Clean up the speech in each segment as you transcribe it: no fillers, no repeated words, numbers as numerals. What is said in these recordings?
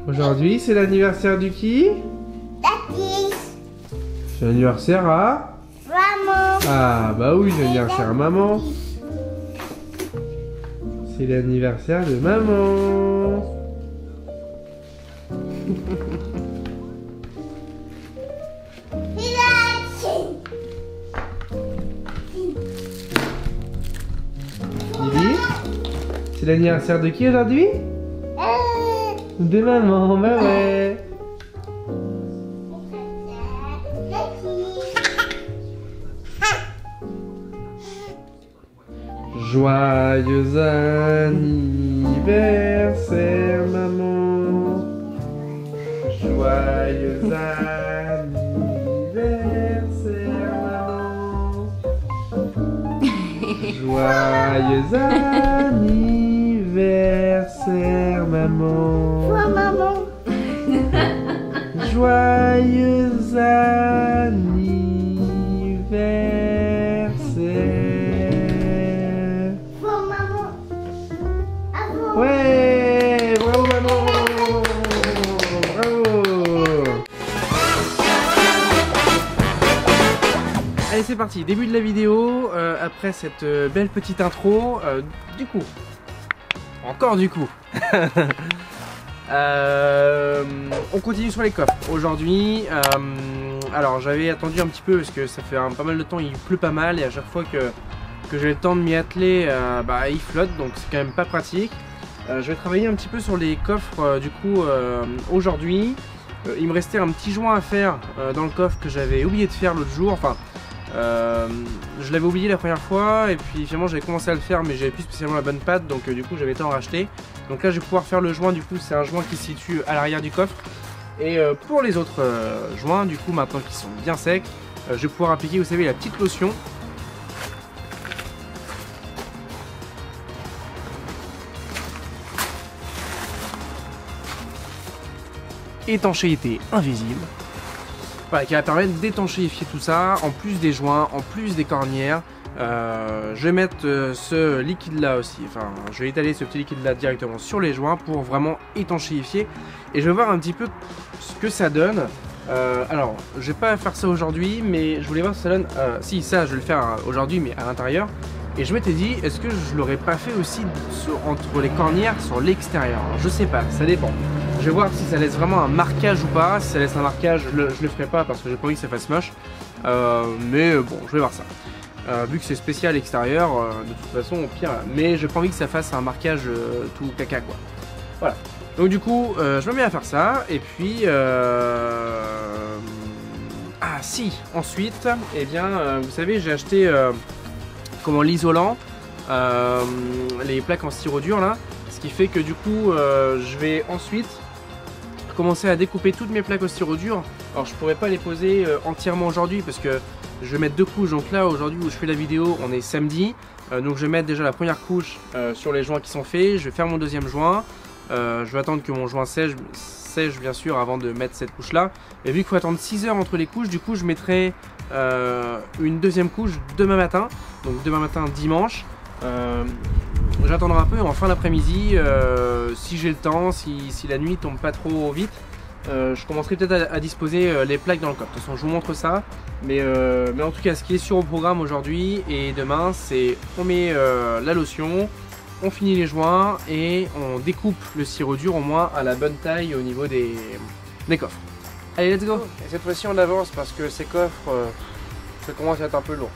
Aujourd'hui, c'est l'anniversaire du qui? Tati. C'est l'anniversaire à... Maman. Ah bah oui, c'est l'anniversaire à maman. C'est l'anniversaire de maman. Lily, c'est l'anniversaire de qui aujourd'hui? De maman, bah ouais. Joyeux anniversaire maman. Joyeux anniversaire maman. Joyeux anniversaire maman. Toi, maman. Joyeux anniversaire. Toi, maman. Avant. Ouais, bravo maman. Bravo. Allez, c'est parti, début de la vidéo. Après cette belle petite intro, du coup, encore du coup. On continue sur les coffres aujourd'hui. Alors j'avais attendu un petit peu parce que ça fait pas mal de temps, il pleut pas mal et à chaque fois que j'ai le temps de m'y atteler, bah, il flotte, donc c'est quand même pas pratique. Je vais travailler un petit peu sur les coffres du coup aujourd'hui. Il me restait un petit joint à faire dans le coffre que j'avais oublié de faire l'autre jour. Enfin, je l'avais oublié la première fois et puis finalement j'avais commencé à le faire mais j'avais plus spécialement la bonne patte, donc du coup j'avais été en racheter. Donc là je vais pouvoir faire le joint, du coup c'est un joint qui se situe à l'arrière du coffre. Et pour les autres joints, du coup maintenant qu'ils sont bien secs, je vais pouvoir appliquer, vous savez, la petite lotion. Étanchéité invisible. Voilà, qui va permettre d'étanchéifier tout ça, en plus des joints, en plus des cornières. Je vais mettre ce liquide là aussi, enfin je vais étaler ce petit liquide là directement sur les joints pour vraiment étanchéifier. Et je vais voir un petit peu ce que ça donne. Alors je vais pas faire ça aujourd'hui, mais je voulais voir ce que ça donne. Si, ça je vais le faire aujourd'hui, mais à l'intérieur. Et je m'étais dit, est-ce que je l'aurais pas fait aussi entre les cornières sur l'extérieur? Je sais pas, ça dépend. Je vais voir si ça laisse vraiment un marquage ou pas. Si ça laisse un marquage, je le ferai pas parce que j'ai pas envie que ça fasse moche. Mais bon, je vais voir ça. Vu que c'est spécial extérieur, de toute façon au pire, mais j'ai pas envie que ça fasse un marquage tout caca quoi. Voilà. Donc du coup, je me mets à faire ça. Et puis, ah si, ensuite, eh bien, vous savez, j'ai acheté l'isolant, les plaques en sirop dur là. Ce qui fait que du coup je vais ensuite commencer à découper toutes mes plaques au sirop dur. Alors je pourrais pas les poser entièrement aujourd'hui parce que je vais mettre deux couches. Donc là aujourd'hui où je fais la vidéo on est samedi, donc je vais mettre déjà la première couche sur les joints qui sont faits. Je vais faire mon deuxième joint, je vais attendre que mon joint sèche bien sûr avant de mettre cette couche là. Et vu qu'il faut attendre 6 heures entre les couches, du coup je mettrai une deuxième couche demain matin, donc demain matin dimanche. J'attendrai un peu en fin d'après-midi, si j'ai le temps, si la nuit tombe pas trop vite, je commencerai peut-être à disposer les plaques dans le coffre. De toute façon je vous montre ça, mais en tout cas ce qui est sur au programme aujourd'hui et demain, c'est on met la lotion, on finit les joints et on découpe le sirop dur au moins à la bonne taille au niveau des coffres. Allez, let's go. Et cette fois-ci on avance parce que ces coffres, ça commence à être un peu lourd.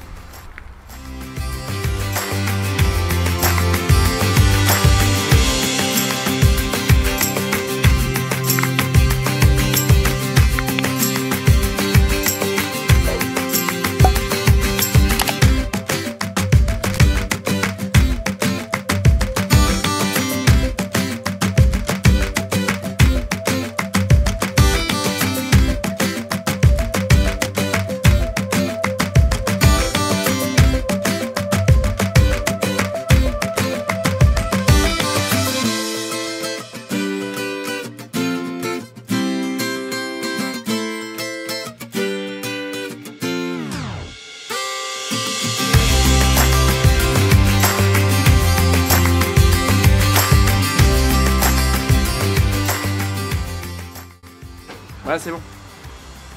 Voilà, c'est bon.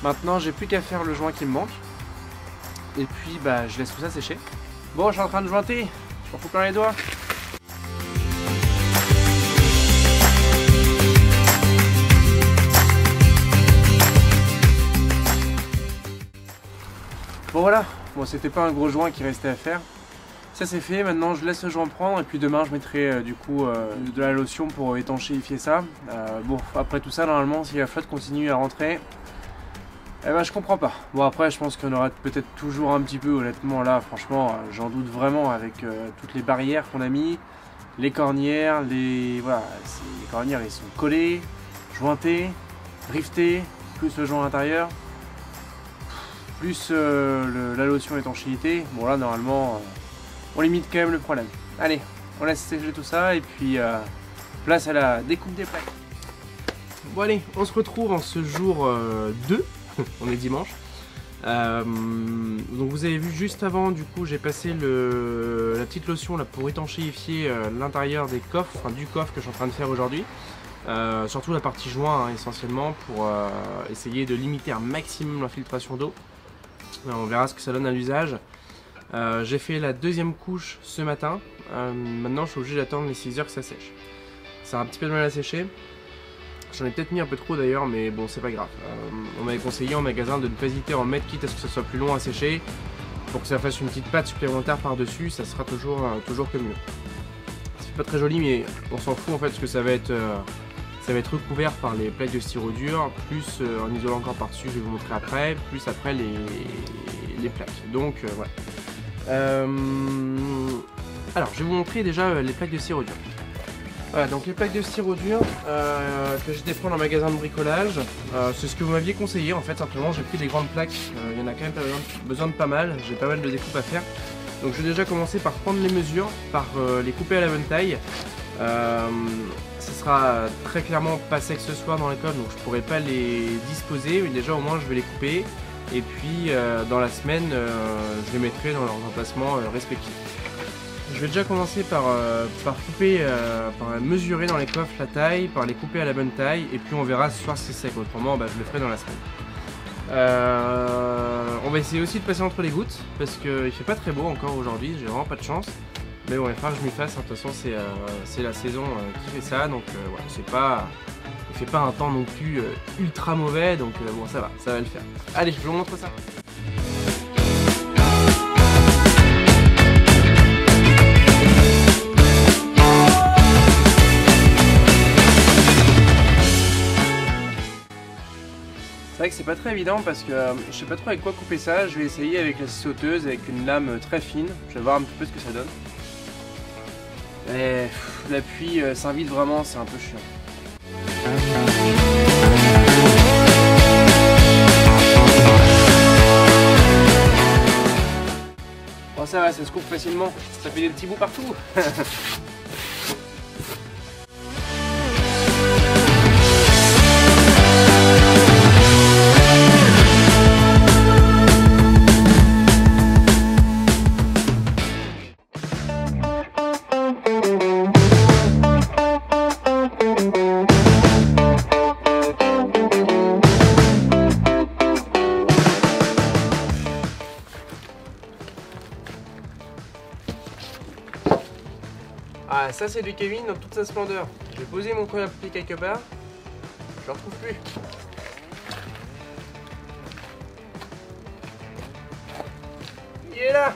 Maintenant, j'ai plus qu'à faire le joint qui me manque. Et puis, bah, je laisse tout ça sécher. Bon, je suis en train de jointer. Je m'en fous plein les doigts. Bon voilà, bon c'était pas un gros joint qui restait à faire. Ça c'est fait, maintenant je laisse le joint prendre et puis demain je mettrai du coup de la lotion pour étanchéifier ça. Bon après tout ça normalement si la flotte continue à rentrer, eh ben je comprends pas. Bon après je pense qu'il y en aura peut-être toujours un petit peu honnêtement là franchement j'en doute vraiment avec toutes les barrières qu'on a mis, les cornières, les cornières ils sont collés, jointés, riftés, plus le joint intérieur. Plus la lotion étanchéité, bon là normalement on limite quand même le problème. Allez, on laisse sécher tout ça et puis place à la découpe des plaques. Bon allez, on se retrouve en ce jour 2, on est dimanche. Donc vous avez vu juste avant, du coup j'ai passé la petite lotion là pour étanchéifier l'intérieur des coffres, enfin du coffre que je suis en train de faire aujourd'hui. Surtout la partie joint hein, essentiellement pour essayer de limiter un maximum l'infiltration d'eau. On verra ce que ça donne à l'usage. J'ai fait la deuxième couche ce matin. Maintenant je suis obligé d'attendre les 6 heures que ça sèche. Ça a un petit peu de mal à sécher. J'en ai peut-être mis un peu trop d'ailleurs, mais bon c'est pas grave. On m'avait conseillé en magasin de ne pas hésiter à en mettre, quitte à ce que ça soit plus long à sécher. Pour que ça fasse une petite pâte supplémentaire par dessus, ça sera toujours que mieux. C'est pas très joli mais on s'en fout en fait parce que ça va être recouvert par les plaques de sirop dur, plus en isolant encore par dessus, je vais vous montrer après, plus après les plaques. Donc voilà. Alors je vais vous montrer déjà les plaques de sirop dur. Voilà, donc les plaques de sirop dur que j'ai prendre en magasin de bricolage, c'est ce que vous m'aviez conseillé en fait, simplement j'ai pris des grandes plaques, il y en a quand même besoin de pas mal, j'ai pas mal de découpes à faire. Donc je vais déjà commencer par prendre les mesures, par les couper à la bonne taille. Ce sera très clairement pas sec ce soir dans l'école, donc je pourrai pas les disposer, mais déjà au moins je vais les couper. Et puis dans la semaine, je les mettrai dans leurs emplacements respectifs. Je vais déjà commencer par couper, par mesurer dans les coffres la taille, par les couper à la bonne taille, et puis on verra ce soir si c'est sec, autrement bah, je le ferai dans la semaine. On va essayer aussi de passer entre les gouttes, parce qu'il fait pas très beau encore aujourd'hui, j'ai vraiment pas de chance. Mais bon, il va falloir que je m'y fasse, de toute façon c'est la saison qui fait ça, donc voilà, c'est pas... Il fait pas un temps non plus ultra mauvais, donc bon ça va le faire. Allez, je vous montre ça. C'est vrai que c'est pas très évident parce que je sais pas trop avec quoi couper ça. Je vais essayer avec la scie sauteuse, avec une lame très fine. Je vais voir un petit peu ce que ça donne. Et l'appui s'invite vraiment, c'est un peu chiant. Bon ça va, ça se coupe facilement. Ça fait des petits bouts partout. Ah ça c'est du Kevin dans toute sa splendeur. Je vais poser mon coin à pied quelque part. Je le retrouve plus. Il est là.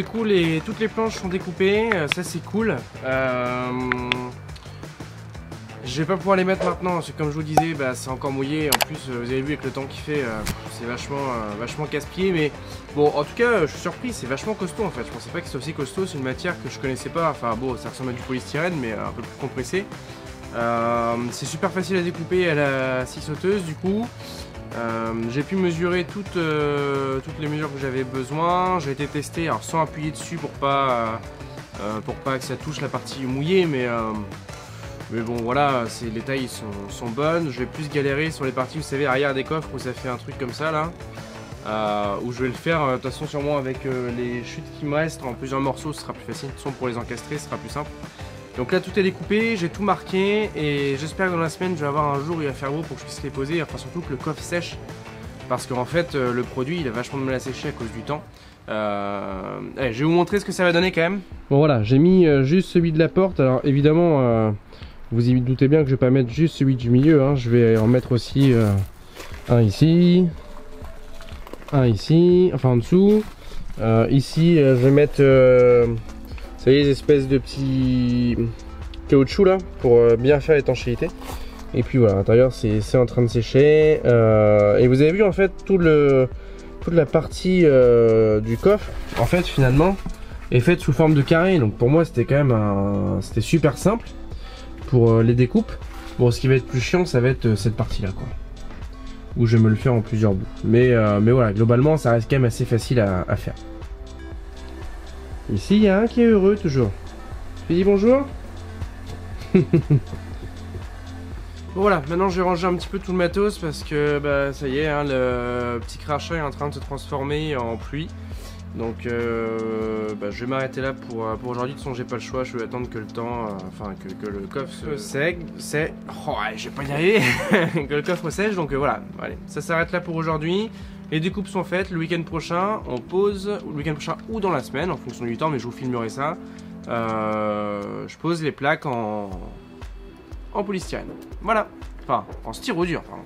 du coup toutes les planches sont découpées, ça c'est cool. Je vais pas pouvoir les mettre maintenant parce que comme je vous disais, bah, c'est encore mouillé. En plus, vous avez vu avec le temps qu'il fait, c'est vachement casse-pied. Mais bon, en tout cas, je suis surpris, c'est vachement costaud en fait. Je pensais pas que c'était aussi costaud. C'est une matière que je connaissais pas. Enfin bon, ça ressemble à du polystyrène, mais un peu plus compressé. C'est super facile à découper à la scie sauteuse du coup. J'ai pu mesurer toutes les mesures que j'avais besoin. J'ai été testé alors sans appuyer dessus pour pas que ça touche la partie mouillée, mais bon voilà, les tailles sont bonnes. Je vais plus galérer sur les parties, vous savez, arrière des coffres où ça fait un truc comme ça là. Où je vais le faire de toute façon sûrement avec les chutes qui me restent en plusieurs morceaux, ce sera plus facile. De toute façon pour les encastrer, ce sera plus simple. Donc là tout est découpé, j'ai tout marqué et j'espère que dans la semaine je vais avoir un jour où il va faire beau pour que je puisse les poser, enfin surtout que le coffre sèche parce qu'en fait le produit il a vachement de mal à sécher à cause du temps. Allez, je vais vous montrer ce que ça va donner quand même. Bon voilà, j'ai mis juste celui de la porte, alors évidemment vous y doutez bien que je vais pas mettre juste celui du milieu, hein. Je vais en mettre aussi un ici, enfin en dessous, ici je vais mettre... vous voyez les espèces de petits caoutchouc là pour bien faire l'étanchéité. Et puis voilà, à l'intérieur c'est en train de sécher. Et vous avez vu en fait toute la partie du coffre en fait finalement est faite sous forme de carré. Donc pour moi c'était quand même c'était super simple pour les découpes. Bon, ce qui va être plus chiant ça va être cette partie là quoi, où je vais me le faire en plusieurs bouts. Mais voilà, globalement ça reste quand même assez facile à faire. Ici, il y a un qui est heureux toujours. Tu dis bonjour. Bon, voilà, maintenant je vais ranger un petit peu tout le matos parce que bah, ça y est, hein, le petit crachat est en train de se transformer en pluie. Donc bah, je vais m'arrêter là pour aujourd'hui. De toute façon, j'ai pas le choix, je vais attendre que le temps, que le coffre je vais pas y arriver. Que le coffre sèche, donc voilà, allez, ça s'arrête là pour aujourd'hui. Les découpes sont faites, le week-end prochain on pose, le week-end prochain ou dans la semaine en fonction du temps, mais je vous filmerai ça. Je pose les plaques en polystyrène. Voilà, enfin en styrodure pardon.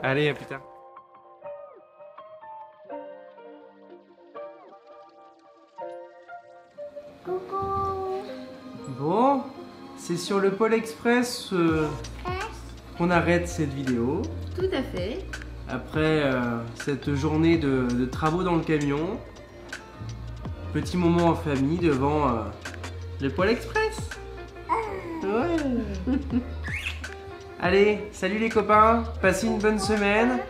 Allez, à plus tard. Coucou. Bon, c'est sur le Pôle Express qu'on arrête cette vidéo. Tout à fait. Après cette journée de travaux dans le camion, petit moment en famille devant le Pôle Express. Ouais. Allez, salut les copains, passez une bonne semaine.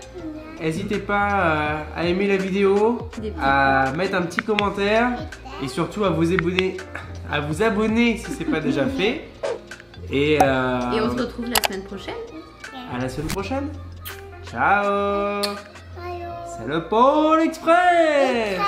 N'hésitez pas à aimer la vidéo, à mettre un petit commentaire et surtout à vous abonner si c'est pas déjà fait. Et on se retrouve la semaine prochaine. À la semaine prochaine. Ciao. C'est le Pôle Express.